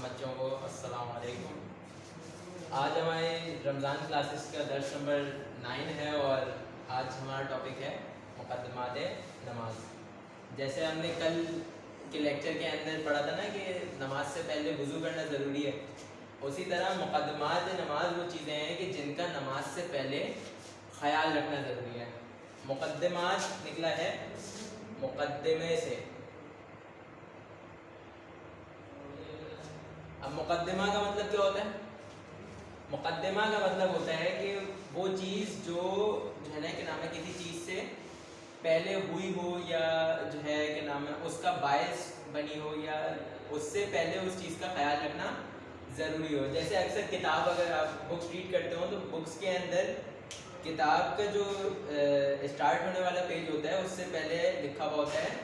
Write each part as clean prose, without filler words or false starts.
بچوں کو السلام علیکم۔ آج ہمارے رمضان کلاسز کا درس نمبر 9 ہے اور آج ہمارا ٹاپک ہے مقدمات نماز۔ جیسے ہم نے کل کے لیکچر کے اندر پڑھا تھا نا کہ نماز سے پہلے وضو کرنا ضروری ہے، اسی طرح مقدمات نماز وہ چیزیں ہیں کہ جن کا نماز سے پہلے خیال رکھنا ضروری ہے۔ مقدمات نکلا ہے مقدمے سے۔ اب مقدمہ کا مطلب کیا ہوتا ہے؟ مقدمہ کا مطلب ہوتا ہے کہ وہ چیز جو ہے نا کہ نام ہے کسی چیز سے پہلے ہوئی ہو یا جو ہے کہ نام ہے اس کا باعث بنی ہو یا اس سے پہلے اس چیز کا خیال رکھنا ضروری ہو۔ جیسے اکثر کتاب اگر آپ بکس ریڈ کرتے ہو تو بکس کے اندر کتاب کا جو اسٹارٹ ہونے والا پیج ہوتا ہے اس سے پہلے لکھا ہوا ہوتا ہے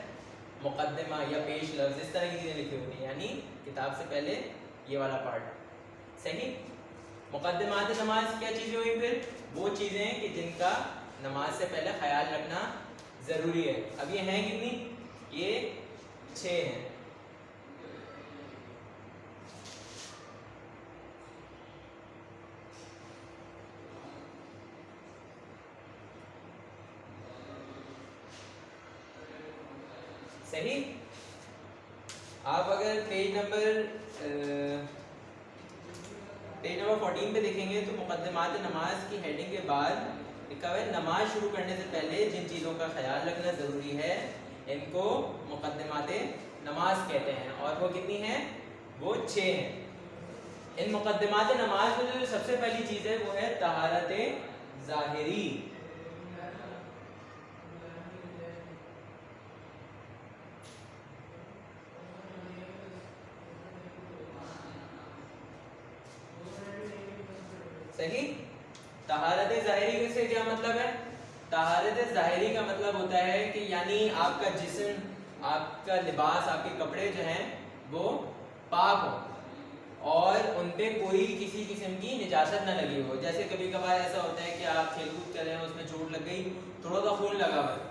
مقدمہ یا پیش لفظ، اس طرح کی چیزیں لکھی ہوتی ہیں، یعنی کتاب سے پہلے یہ والا پارٹ۔ صحیح؟ مقدمات نماز کیا چیزیں ہوئی؟ پھر وہ چیزیں کہ جن کا نماز سے پہلے خیال رکھنا ضروری ہے۔ اب یہ ہیں کتنی؟ یہ 6 ہیں۔ صحیح؟ آپ اگر پیج نمبر 14 پہ دیکھیں گے تو مقدمات نماز کی ہیڈنگ کے بعد لکھا ہوا ہے نماز شروع کرنے سے پہلے جن چیزوں کا خیال رکھنا ضروری ہے ان کو مقدمات نماز کہتے ہیں، اور وہ کتنی ہیں؟ وہ 6 ہیں۔ ان مقدمات نماز میں جو سب سے پہلی چیز ہے وہ ہے طہارت ظاہری۔ صحیح؟ طہارت ظاہری سے کیا مطلب ہے؟ طہارت ظاہری کا مطلب ہوتا ہے کہ یعنی آپ کا جسم، آپ کا لباس، آپ کے کپڑے جو ہیں وہ پاک ہوں اور ان پہ کوئی کسی قسم کی نجاست نہ لگی ہو۔ جیسے کبھی کبھار ایسا ہوتا ہے کہ آپ کھیل کود کر رہے ہیں، اس میں چوٹ لگ گئی، تھوڑا سا خون لگا ہوا ہے،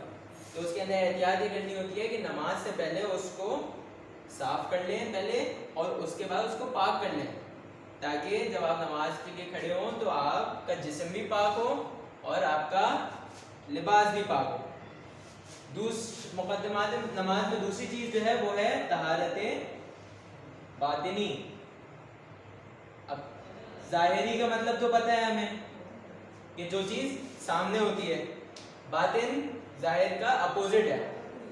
تو اس کے اندر احتیاط یہ کرنی ہوتی ہے کہ نماز سے پہلے اس کو صاف کر لیں پہلے، اور اس کے بعد اس کو پاک کر لیں، تاکہ جب آپ نماز کے لیے کھڑے ہوں تو آپ کا جسم بھی پاک ہو اور آپ کا لباس بھی پاک ہو۔ مقدمات نماز میں دوسری چیز جو ہے وہ ہے طہارت باطنی۔ اب ظاہری کا مطلب تو پتہ ہے ہمیں کہ جو چیز سامنے ہوتی ہے، باطن ظاہر کا اپوزٹ ہے،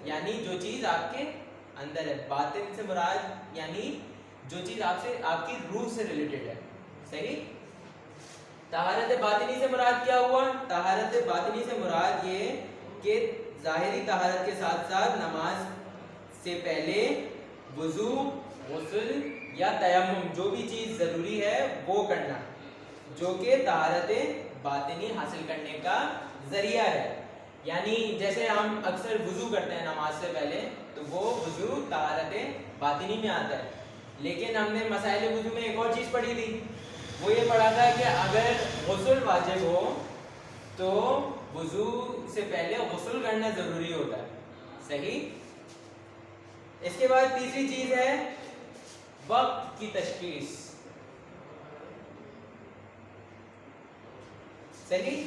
یعنی جو چیز آپ کے اندر ہے۔ باطن سے مراد یعنی جو چیز آپ کی روح سے ریلیٹڈ ہے۔ صحیح؟ طہارت باطنی سے مراد کیا ہوا؟ طہارت باطنی سے مراد یہ کہ ظاہری طہارت کے ساتھ ساتھ نماز سے پہلے وضو، غسل یا تیمم جو بھی چیز ضروری ہے وہ کرنا، جو کہ طہارت باطنی حاصل کرنے کا ذریعہ ہے۔ یعنی جیسے ہم اکثر وضو کرتے ہیں نماز سے پہلے تو وہ وضو طہارت باطنی میں آتا ہے، لیکن ہم نے مسائل وضو میں ایک اور چیز پڑھی تھی، وہ یہ پڑھا تھا کہ اگر غسل واجب ہو تو وضو سے پہلے غسل کرنا ضروری ہوتا ہے۔ صحیح؟ اس کے بعد تیسری چیز ہے وقت کی تشخیص۔ صحیح؟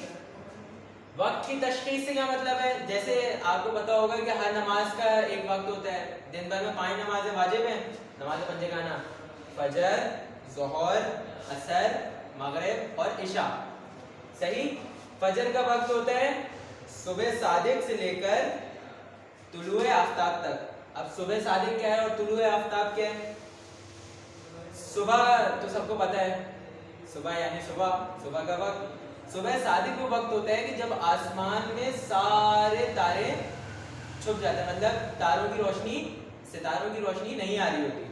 وقت کی تشخیص سے کیا مطلب ہے؟ جیسے آپ کو پتا ہوگا کہ ہر نماز کا ایک وقت ہوتا ہے۔ دن بھر میں 5 نمازیں واجب ہیں، نماز پنجگانہ، فجر، ظہر، عصر، مغرب اور عشاء۔ صحیح؟ فجر کا وقت ہوتا ہے صبح صادق سے لے کر طلوع آفتاب تک۔ اب صبح صادق کیا ہے اور طلوع آفتاب کیا ہے؟ صبح تو سب کو پتا ہے، صبح یعنی صبح کا وقت۔ صبح صادق وہ وقت ہوتا ہے کہ جب آسمان میں سارے تارے چھپ جاتے ہیں، مطلب ستاروں کی روشنی نہیں آ رہی ہوتی۔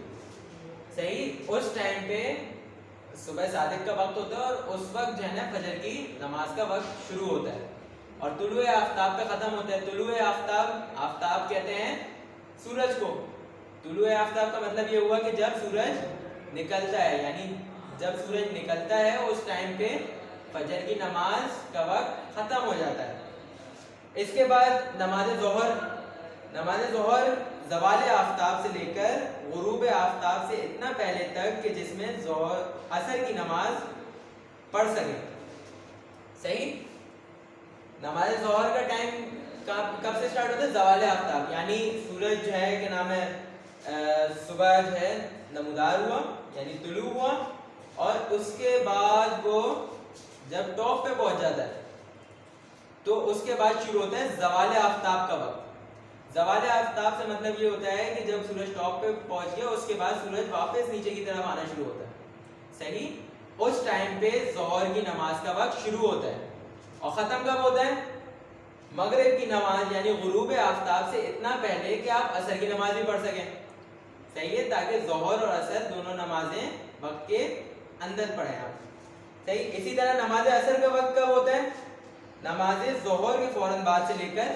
صحیح؟ اس ٹائم پہ صبح صادق کا وقت ہوتا ہے اور اس وقت جو ہے نا فجر کی نماز کا وقت شروع ہوتا ہے اور طلوع آفتاب کا ختم ہوتا ہے۔ طلوع آفتاب کہتے ہیں سورج کو۔ طلوع آفتاب کا مطلب یہ ہوا کہ جب سورج نکلتا ہے، یعنی جب سورج نکلتا ہے اس ٹائم پہ فجر کی نماز کا وقت ختم ہو جاتا ہے۔ اس کے بعد نماز ظہر زوال آفتاب سے لے کر غروب آفتاب سے اتنا پہلے تک کہ جس میں ظہر عصر کی نماز پڑھ سکے. صحیح. نماز ظہر کا ٹائم کب سے سٹارٹ ہوتا ہے؟ زوال آفتاب، یعنی سورج جو ہے کہ نام ہے صبح جو ہے نمودار ہوا یعنی طلوع ہوا، اور اس کے بعد وہ جب ٹاپ پہ پہنچ جاتا ہے تو اس کے بعد شروع ہوتا ہے زوال آفتاب کا وقت. زوال آفتاب سے مطلب یہ ہوتا ہے کہ جب سورج ٹاپ پہ پہنچ گیا اس کے بعد سورج واپس نیچے کی طرف آنا شروع ہوتا ہے. صحیح. اس ٹائم پہ ظہر کی نماز کا وقت شروع ہوتا ہے. اور ختم کب ہوتا ہے؟ مغرب کی نماز یعنی غروب آفتاب سے اتنا پہلے کہ آپ عصر کی نماز بھی پڑھ سکیں. صحیح ہے، تاکہ ظہر اور عصر دونوں نمازیں وقت کے اندر پڑھیں آپ. صحیح. اسی طرح نماز عصر کا وقت کب ہوتا ہے؟ نماز ظہر کے فوراً بعد سے لے کر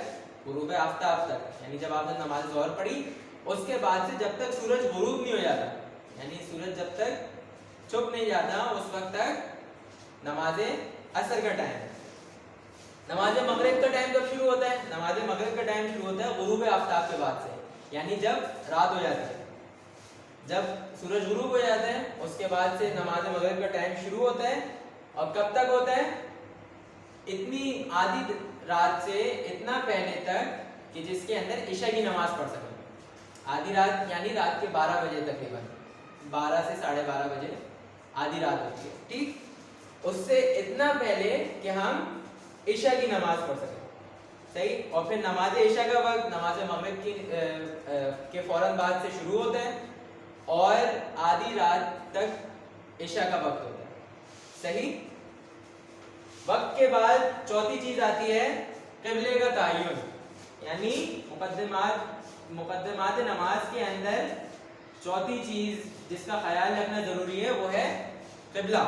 غروب آفتاب تک، یعنی جب آپ نے نماز ظہر پڑھی اس کے بعد سے جب تک سورج غروب نہیں ہو جاتا، یعنی سورج جب تک چھپ نہیں جاتا اس وقت تک نماز عصر کا ٹائم. نماز مغرب کا ٹائم کب شروع ہوتا ہے؟ نماز مغرب کا ٹائم شروع ہوتا ہے غروب آفتاب کے بعد سے، یعنی جب رات ہو جاتی ہے، جب سورج غروب ہو جاتا ہے اس کے بعد سے نماز مغرب کا ٹائم شروع ہوتا ہے. اور کب تک ہوتا ہے؟ اتنی آدھی رات سے اتنا پہلے تک کہ جس کے اندر عشاء کی نماز پڑھ سکیں. آدھی رات یعنی رات کے 12 بجے تقریباً 12 سے 12:30 بجے آدھی رات ہوتی ہے. ٹھیک. اس سے اتنا پہلے کہ ہم عشاء کی نماز پڑھ سکیں. صحیح. اور پھر نماز عشاء کا وقت نماز مغرب کے فوراً بعد سے شروع ہوتا ہے اور آدھی رات تک عشاء کا وقت ہوتا ہے. صحیح. وقت کے بعد چوتھی چیز آتی ہے قبلے کا تعین، یعنی مقدمات نماز کے اندر چوتھی چیز جس کا خیال رکھنا ضروری ہے وہ ہے قبلہ.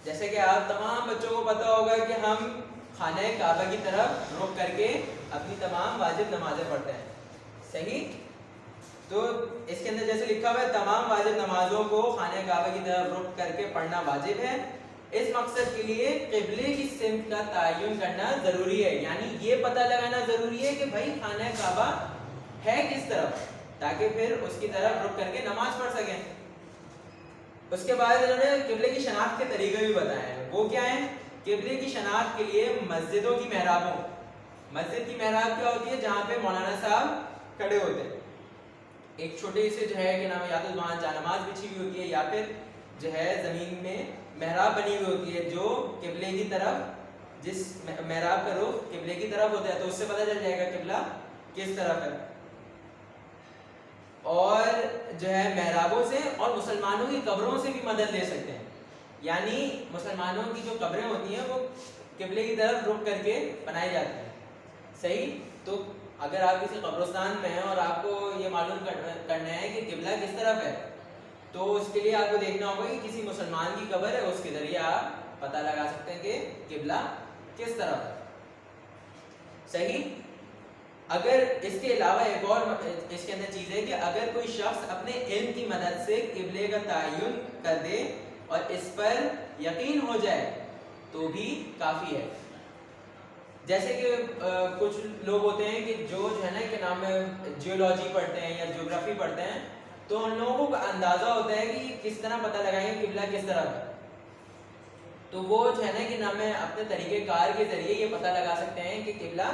جیسے کہ آپ تمام بچوں کو پتا ہوگا کہ ہم خانہ کعبہ کی طرف رخ کر کے اپنی تمام واجب نمازیں پڑھتے ہیں. صحیح. تو اس کے اندر جیسے لکھا ہوا ہے تمام واجب نمازوں کو خانہ کعبہ کی طرف رخ کر کے پڑھنا واجب ہے. اس مقصد کے لیے قبلے کی سمت کا تعین کرنا ضروری ہے، یعنی یہ پتہ لگانا ضروری ہے کہ بھائی خانہ کعبہ ہے کس طرف، تاکہ پھر اس کی طرف رخ کر کے نماز پڑھ سکیں. اس کے بعد انہوں نے قبلے کی شناخت کے طریقے بھی بتائے ہیں. وہ کیا ہیں؟ قبلے کی شناخت کے لیے مسجدوں کی محرابوں. مسجد کی محراب کیا ہوتی ہے؟ جہاں پہ مولانا صاحب کھڑے ہوتے ہیں. ایک چھوٹے سے جو ہے کہ نام یا تو وہاں جانماز بچھی ہوئی ہوتی ہے یا پھر جو ہے زمین میں محراب بنی ہوئی ہوتی ہے جو قبلے کی طرف، جس محراب کا رخ قبلے کی طرف ہوتا ہے تو اس سے پتہ چل جائے گا قبلہ کس طرف ہے. اور جو ہے محرابوں سے اور مسلمانوں کی قبروں سے بھی مدد لے سکتے ہیں، یعنی مسلمانوں کی جو قبریں ہوتی ہیں وہ قبلے کی طرف رخ کر کے بنائی جاتی ہیں. صحیح. تو اگر آپ کسی قبرستان میں ہیں اور آپ کو یہ معلوم کرنا ہے کہ قبلہ کس طرف ہے تو اس کے لیے آپ کو دیکھنا ہوگا کہ کسی مسلمان کی قبر ہے، اس کے ذریعے آپ پتہ لگا سکتے ہیں کہ قبلہ کس طرف ہے. صحیح. اگر اس کے علاوہ ایک اور اس کے اندر چیز ہے کہ اگر کوئی شخص اپنے علم کی مدد سے قبلے کا تعین کر دے اور اس پر یقین ہو جائے تو بھی کافی ہے. جیسے کہ کچھ لوگ ہوتے ہیں کہ جو ہے نا کہ نام ہے جیولوجی پڑھتے ہیں یا جیوگرافی پڑھتے ہیں تو ان لوگوں کو اندازہ ہوتا ہے کہ کس طرح پتہ لگائیں کہ قبلہ کس طرف ہے. تو وہ جو ہے نا کہ نام ہے اپنے طریقہ کار کے ذریعے یہ پتہ لگا سکتے ہیں کہ قبلہ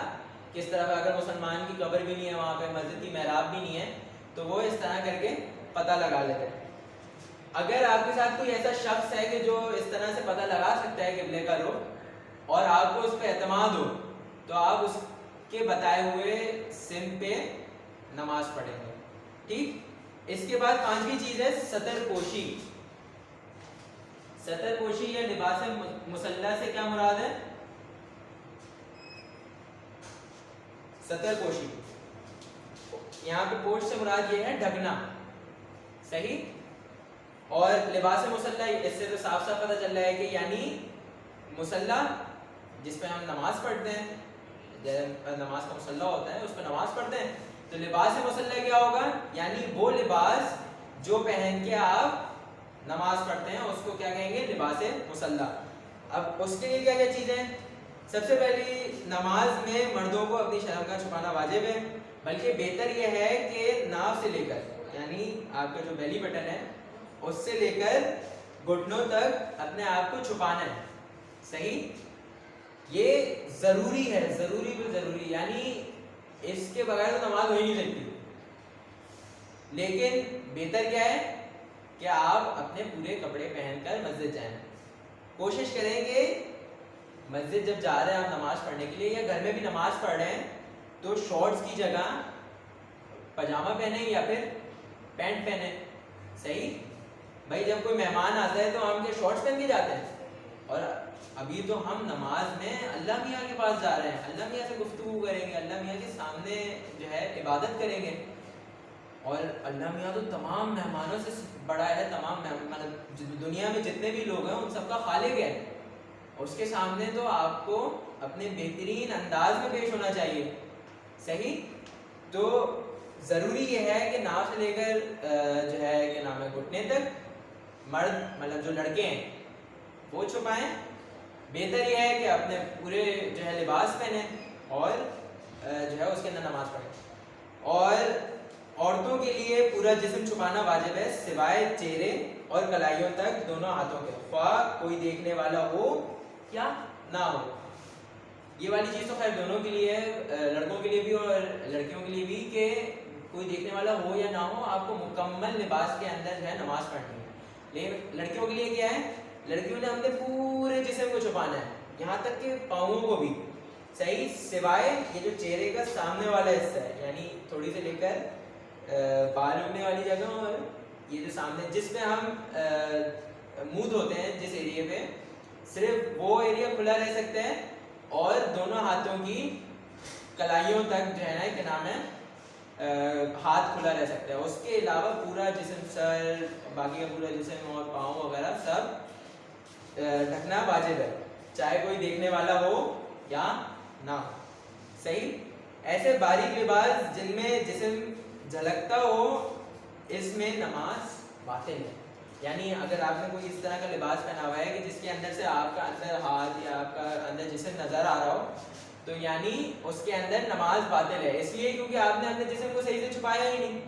کس طرف ہے. اگر مسلمان کی قبر بھی نہیں ہے وہاں پہ، مسجد کی محراب بھی نہیں ہے تو وہ اس طرح کر کے پتہ لگا لیتے ہیں. اگر آپ کے ساتھ کوئی ایسا شخص ہے کہ جو اس طرح سے پتہ لگا سکتا ہے قبلے کا رخ اور آپ کو اس پہ اعتماد ہو تو آپ اس کے بتائے ہوئے سمت پہ نماز پڑھیں گے. ٹھیک. اس کے بعد پانچویں چیز ہے ستر پوشی. ستر پوشی یا لباس مسلح سے کیا مراد ہے؟ ستر پوشی یہاں پہ پوش سے مراد یہ ہے ڈھکنا. صحیح. اور لباس مسلح اس سے تو صاف صاف پتہ چل رہا ہے کہ یعنی مسلح جس پہ ہم نماز پڑھتے ہیں، نماز کا مسلح ہوتا ہے اس پہ نماز پڑھتے ہیں. تو لباس مسلح کیا ہوگا؟ یعنی وہ لباس جو پہن کے آپ نماز پڑھتے ہیں اس کو کیا کہیں گے؟ لباس مسلح. اب اس کے لیے کیا کیا چیزیں ہیں؟ سب سے پہلی نماز میں مردوں کو اپنی شرم کا چھپانا واجب ہے. بلکہ بہتر یہ ہے کہ ناف سے لے کر یعنی آپ کا جو بیلی بٹن ہے اس سے لے کر گھٹنوں تک اپنے آپ کو چھپانا ہے. صحیح, یہ ضروری ہے, ضروری بھی ضروری, یعنی اس کے بغیر تو نماز ہو ہی نہیں سکتی. لیکن بہتر کیا ہے کہ آپ اپنے پورے کپڑے پہن کر مسجد جائیں. کوشش کریں کہ مسجد جب جا رہے ہیں آپ نماز پڑھنے کے لیے یا گھر میں بھی نماز پڑھ رہے ہیں تو شارٹس کی جگہ پاجامہ پہنیں یا پھر پینٹ پہنیں. صحیح, بھائی جب کوئی مہمان آتا ہے تو ہم کے شارٹس پہن کے جاتے ہیں, اور ابھی تو ہم نماز میں اللہ میاں کے پاس جا رہے ہیں, اللہ میاں سے گفتگو کریں گے, اللہ میاں کے سامنے جو ہے عبادت کریں گے. اور اللہ میاں تو تمام مہمانوں سے بڑا ہے, تمام مطلب دنیا میں جتنے بھی لوگ ہیں ان سب کا خالق ہے. اس کے سامنے تو آپ کو اپنے بہترین انداز میں پیش ہونا چاہیے. صحیح, تو ضروری یہ ہے کہ ناف سے لے کر جو ہے کہ نام ہے گھٹنے تک مرد مطلب جو لڑکے ہیں وہ چھپائیں. بہتر یہ ہے کہ اپنے پورے جو ہے لباس پہنیں اور جو ہے اس کے اندر نماز پڑھیں. اور عورتوں کے لیے پورا جسم چھپانا واجب ہے سوائے چہرے اور کلائیوں تک دونوں ہاتھوں کے, خواہ کوئی دیکھنے والا ہو یا نہ ہو. یہ والی چیز تو خیر دونوں کے لیے ہے, لڑکوں کے لیے بھی اور لڑکیوں کے لیے بھی, کہ کوئی دیکھنے والا ہو یا نہ ہو آپ کو مکمل لباس کے اندر جو ہے نماز پڑھنی ہے. لیکن لڑکیوں کے لیے کیا ہے, لڑکیوں نے اپنے پورے جسم کو چھپانا ہے یہاں تک کہ پاؤں کو بھی. صحیح, سوائے یہ جو چہرے کا سامنے والا حصہ ہے یعنی تھوڑی سے لے کر بال اگنے والی جگہ, اور یہ جو سامنے جس میں ہم منہ دھوتے ہیں جس ایریے پہ, صرف وہ ایریا کھلا رہ سکتا ہے, اور دونوں ہاتھوں کی کلائیوں تک جو ہے نا کہ نام ہے ہاتھ کھلا رہ سکتا ہے. اس کے علاوہ پورا جسم, سر, باقی کا پورا جسم اور پاؤں وغیرہ سب ڈھکنا واجب ہے چاہے کوئی دیکھنے والا ہو یا نہ ہو. صحیح, ایسے باریک لباس جن میں جسم جھلکتا ہو اس میں نماز باطل ہے. یعنی اگر آپ نے کوئی اس طرح کا لباس پہنا ہوا ہے کہ جس کے اندر سے آپ کا اندر ہاتھ یا آپ کا اندر جسم نظر آ رہا ہو تو یعنی اس کے اندر نماز باطل ہے, اس لیے کیونکہ آپ نے اپنے جسم کو صحیح سے چھپایا ہی نہیں.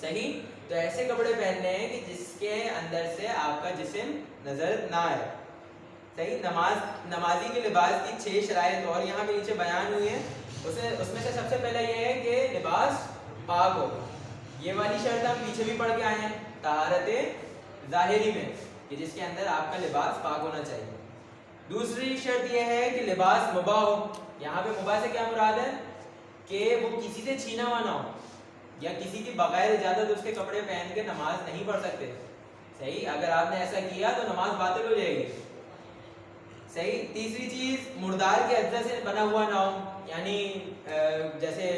صحیح, تو ایسے کپڑے پہننے ہیں کہ جس کے اندر سے آپ کا جسم نظر نہ آئے. صحیح, نمازی کے لباس کی 6 شرائط اور یہاں پہ نیچے بیان ہوئی ہیں. اس میں سے سب سے پہلا یہ ہے کہ لباس پاک ہو. یہ والی شرط ہم پیچھے بھی پڑھ کے آئے ہیں طہارت ظاہری میں, کہ جس کے اندر آپ کا لباس پاک ہونا چاہیے. دوسری شرط یہ ہے کہ لباس مباح ہو. یہاں پہ مباح سے کیا مراد ہے کہ وہ کسی سے چھینا ہوا نہ ہو, یا کسی کی بغیر اجازت اس کے کپڑے پہن کے نماز نہیں پڑھ سکتے. صحیح, اگر آپ نے ایسا کیا تو نماز باطل ہو جائے گی. صحیح, تیسری چیز مردار کے اجزاء سے بنا ہوا نہ ہو. یعنی جیسے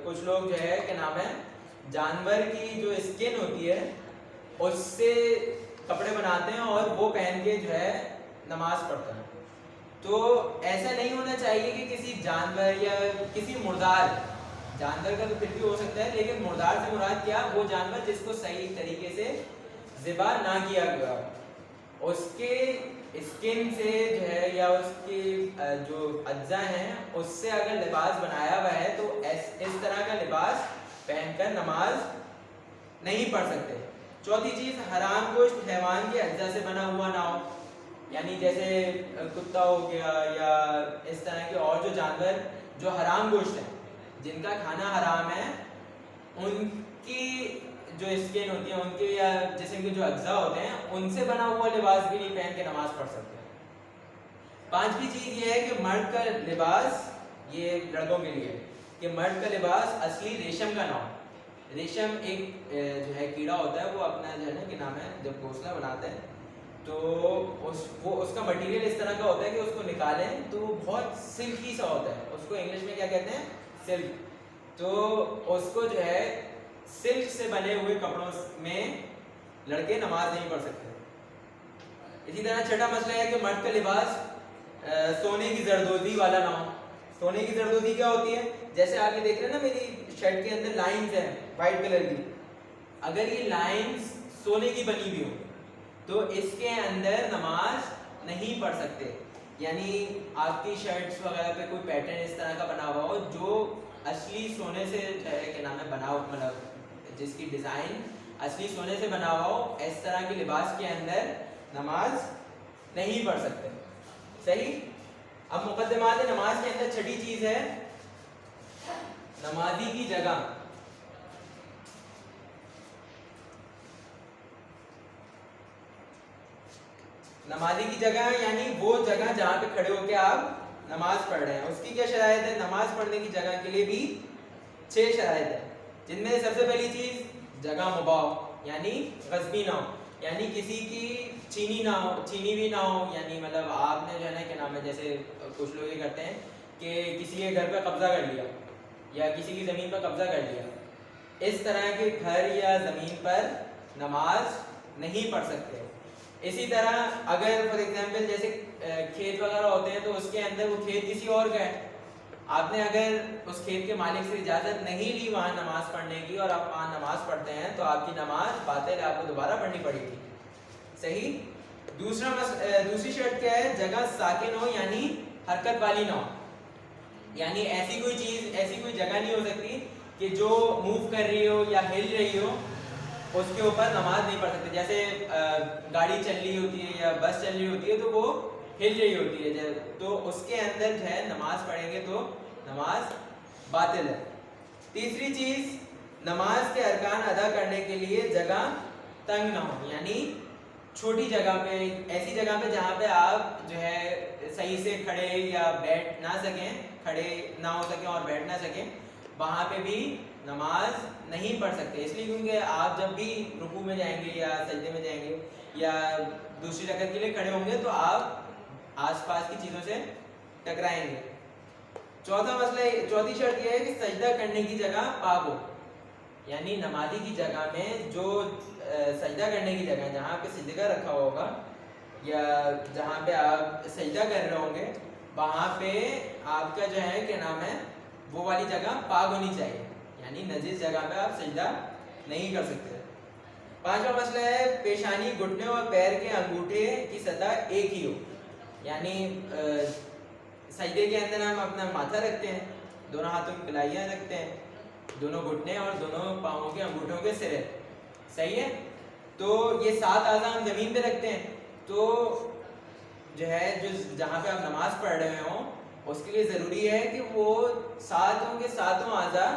کچھ لوگ جو ہے کہ نام ہے جانور کی جو اسکن ہوتی ہے اس سے کپڑے بناتے ہیں اور وہ پہن کے جو ہے نماز پڑھتے ہیں. تو ایسا نہیں ہونا چاہیے کہ کسی جانور یا کسی مردار, جانور کا تو پھر بھی ہو سکتا ہے لیکن مردار سے مراد کیا, وہ جانور جس کو صحیح طریقے سے ذبح نہ کیا گیا, اس کے اسکن سے جو ہے یا اس کے جو اجزاء ہیں اس سے اگر لباس بنایا ہوا ہے تو اس طرح کا لباس پہن کر نماز نہیں پڑھ سکتے. چوتھی چیز حرام گوشت حیوان کے اجزاء سے بنا ہوا نہ ہو. یعنی جیسے کتا ہو گیا یا اس طرح کے اور جو جانور جو حرام گوشت ہیں جن کا کھانا حرام ہے, ان کی جو اسکن ہوتی ہے, ان کے یا جسم کے جو اجزاء ہوتے ہیں ان سے بنا ہوا لباس بھی نہیں پہن کے نماز پڑھ سکتے. پانچویں چیز یہ ہے کہ مرد کا لباس, یہ لڑکوں کے لیے, کہ مرد کا لباس اصلی ریشم کا نہ ہو. ریشم ایک جو ہے کیڑا ہوتا ہے, وہ اپنا جو ہے نا کہ نام ہے جب گھونسلہ بناتا ہے تو وہ اس کا مٹیریل اس طرح کا ہوتا ہے کہ اس کو نکالیں تو بہت سلکی سا ہوتا ہے. اس کو انگلش میں کیا کہتے ہیں, سلک. تو اس کو جو ہے سلک سے بنے ہوئے کپڑوں میں لڑکے نماز نہیں پڑھ سکتے. اسی طرح چھٹا مسئلہ ہے کہ مرد کا لباس سونے کی زردوزی والا نہ ہو. سونے کی زردوزی کیا ہوتی ہے, جیسے آپ یہ دیکھ رہے ہیں نا میری شرٹ کے اندر لائنز ہیں وائٹ کلر کی, اگر یہ لائنز سونے کی بنی ہوئی ہوں تو اس کے اندر نماز نہیں پڑھ سکتے. یعنی آپ کی شرٹس وغیرہ پہ کوئی پیٹرن اس طرح کا بنا ہوا ہو جو اصلی سونے سے جو ہے کہ نام ہے بنا ہو، مطلب جس کی ڈیزائن اصلی سونے سے بنا ہوا ہو، اس طرح کے لباس کے اندر نماز نہیں پڑھ سکتے. صحیح. اب مقدمات نماز کے اندر چھٹی چیز ہے نمازی کی جگہ. نمازی کی جگہ یعنی وہ جگہ جہاں پہ کھڑے ہو کے آپ نماز پڑھ رہے ہیں. اس کی کیا شرائط ہے؟ نماز پڑھنے کی جگہ کے لیے بھی 6 شرائط ہے، جن میں سب سے پہلی چیز جگہ مباح ہو، یعنی غصبی نہ ہو، یعنی کسی کی چھینی نہ ہو، چھینی بھی نہ ہو. یعنی مطلب آپ نے جو ہے نا کیا نام ہے، جیسے کچھ لوگ یہ کرتے ہیں کہ کسی کے گھر پہ قبضہ کر لیا یا کسی کی زمین پر قبضہ کر لیا. اس طرح کے گھر یا زمین پر نماز نہیں پڑھ سکتے. اسی طرح اگر فار ایگزامپل جیسے کھیت وغیرہ ہوتے ہیں تو اس کے اندر وہ کھیت کسی اور کا ہے، آپ نے اگر اس کھیت کے مالک سے اجازت نہیں لی وہاں نماز پڑھنے کی اور آپ وہاں نماز پڑھتے ہیں تو آپ کی نماز باطل ہے، آپ کو دوبارہ پڑھنی پڑے گی. صحیح. دوسری شرط کیا ہے؟ جگہ ساکن ہو یعنی حرکت والی نہ ہو. یعنی ایسی کوئی چیز، ایسی کوئی جگہ نہیں ہو سکتی کہ جو موو کر رہی ہو یا ہل رہی ہو، اس کے اوپر نماز نہیں پڑھ سکتے. جیسے گاڑی چل رہی ہوتی ہے یا بس چل رہی ہوتی ہے تو وہ ہل رہی ہوتی ہے، تو اس کے اندر جو ہے نماز پڑھیں گے تو نماز باطل ہے. تیسری چیز نماز کے ارکان ادا کرنے کے لیے جگہ تنگ نہ ہو، یعنی چھوٹی جگہ پہ، ایسی جگہ پہ جہاں پہ آپ جو ہے صحیح سے کھڑے یا بیٹھ نہ سکیں، کھڑے نہ ہو سکیں اور بیٹھ نہ سکیں، وہاں پہ بھی نماز نہیں پڑھ سکتے. اس لیے کیونکہ آپ جب بھی رکوع میں جائیں گے یا سجدے میں جائیں گے یا دوسری رکعت کے لیے کھڑے ہوں گے تو آپ آس پاس کی چیزوں سے ٹکرائیں گے. چوتھی شرط یہ ہے کہ سجدہ کرنے کی جگہ پاک ہو، یعنی نمازی کی جگہ میں جو سجدہ کرنے کی جگہ جہاں پہ سجدہ رکھا ہوگا یا جہاں پہ آپ سجدہ کر رہے ہوں گے وہاں پہ آپ کا جو ہے کیا نام ہے وہ والی جگہ پاک ہونی چاہیے، یعنی نجس جگہ پہ آپ سجدہ نہیں کر سکتے. پانچواں مسئلہ ہے پیشانی، گھٹنے اور پیر کے انگوٹھے کی سطح ایک ہی ہو. یعنی سجدے کے اندر ہم اپنا ماتھا رکھتے ہیں، دونوں ہاتھوں کی کلائیاں رکھتے ہیں، دونوں گھٹنے اور دونوں پاؤں کے انگوٹھوں کے سرے. صحیح ہے. تو یہ 7 اعضاء ہم زمین پہ رکھتے ہیں، تو جو ہے جو جہاں پہ آپ نماز پڑھ رہے ہوں اس کے لیے ضروری ہے کہ وہ ساتوں کے ساتوں اعضاء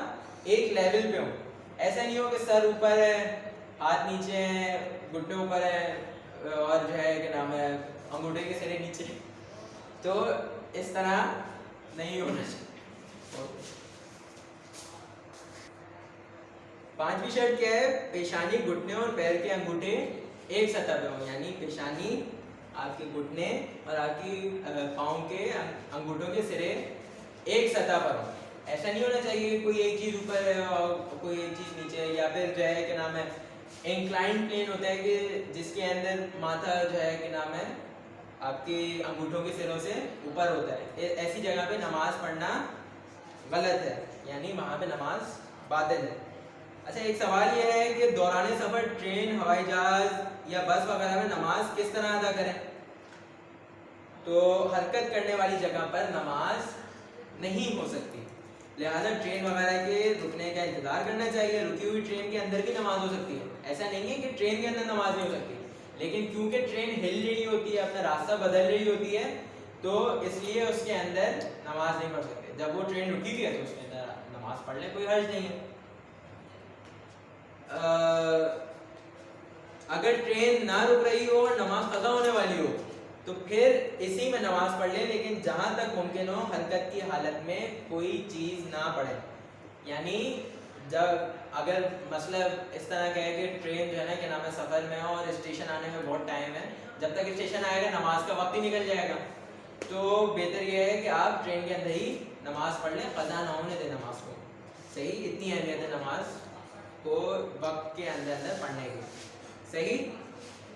ایک لیول پہ ہوں. ایسا نہیں ہو کہ سر اوپر ہے، ہاتھ نیچے ہیں، گھٹنے اوپر ہے اور جو ہے کہ نام ہے انگوٹھے کے سرے نیچے، تو اس طرح نہیں ہونا چاہیے. پانچویں شرط کیا ہے؟ پیشانی، گھٹنے اور پیر کے انگوٹھے ایک سطح پہ ہوں، یعنی پیشانی، آپ کے گھٹنے اور آپ کی پاؤں کے انگوٹھوں کے سرے ایک سطح پر ہوں. ایسا نہیں ہونا چاہیے کہ کوئی ایک چیز اوپر ہے اور کوئی ایک چیز نیچے ہے، یا پھر جو ہے کہ نام ہے انکلائنڈ پلین ہوتا ہے کہ جس کے اندر ماتھا جو ہے کہ نام ہے آپ کے انگوٹھوں کے سروں سے اوپر ہوتا ہے. ایسی جگہ پہ نماز پڑھنا غلط ہے، یعنی وہاں پہ نماز باطل ہے. اچھا، ایک سوال یہ ہے کہ دوران سفر ٹرین، ہوائی جہاز یا بس وغیرہ میں نماز کس طرح ادا کریں؟ تو حرکت کرنے والی جگہ پر نماز نہیں ہو سکتی، لہذا ٹرین وغیرہ کے رکنے کا انتظار کرنا چاہیے. رکی ہوئی ٹرین کے اندر بھی نماز ہو سکتی ہے، ایسا نہیں ہے کہ ٹرین کے اندر نماز نہیں ہو سکتی، لیکن کیونکہ ٹرین ہل رہی ہوتی ہے، اپنا راستہ بدل رہی ہوتی ہے، تو اس لیے اس کے اندر نماز نہیں پڑھ سکتے. جب وہ ٹرین رکی ہوئی ہے تو اس کے اندر نماز پڑھ لیں، کوئی حرج نہیں ہے. اگر ٹرین نہ رک رہی ہو اور نماز قضا ہونے والی ہو تو پھر اسی میں نماز پڑھ لیں، لیکن جہاں تک ممکن ہو حرکت کی حالت میں کوئی چیز نہ پڑھیں. یعنی جب اگر مسئلہ اس طرح کا ہے کہ ٹرین جو ہے نا کہ نام ہے سفر میں ہو اور اسٹیشن آنے میں بہت ٹائم ہے، جب تک اسٹیشن آئے گا نماز کا وقت ہی نکل جائے گا، تو بہتر یہ ہے کہ آپ ٹرین کے اندر ہی نماز پڑھ لیں، قضا نہ ہونے دیں نماز کو. صحیح. اتنی اہمیت ہے نماز کو وقت کے اندر پڑھنے کی. صحیح.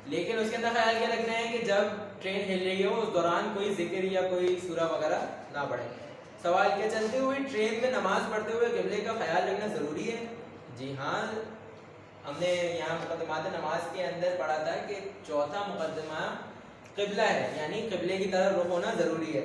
لیکن اس کے اندر خیال کیا رکھنا ہے کہ جب ٹرین ہل رہی ہو اس دوران کوئی ذکر یا کوئی سورہ وغیرہ نہ پڑھے. سوال کیا، چلتے ہوئے ٹرین میں نماز پڑھتے ہوئے قبلے کا خیال رکھنا ضروری ہے؟ جی ہاں، ہم نے یہاں مقدمات نماز کے اندر پڑھا تھا کہ چوتھا مقدمہ قبلہ ہے، یعنی قبلے کی طرف رخ ہونا ضروری ہے.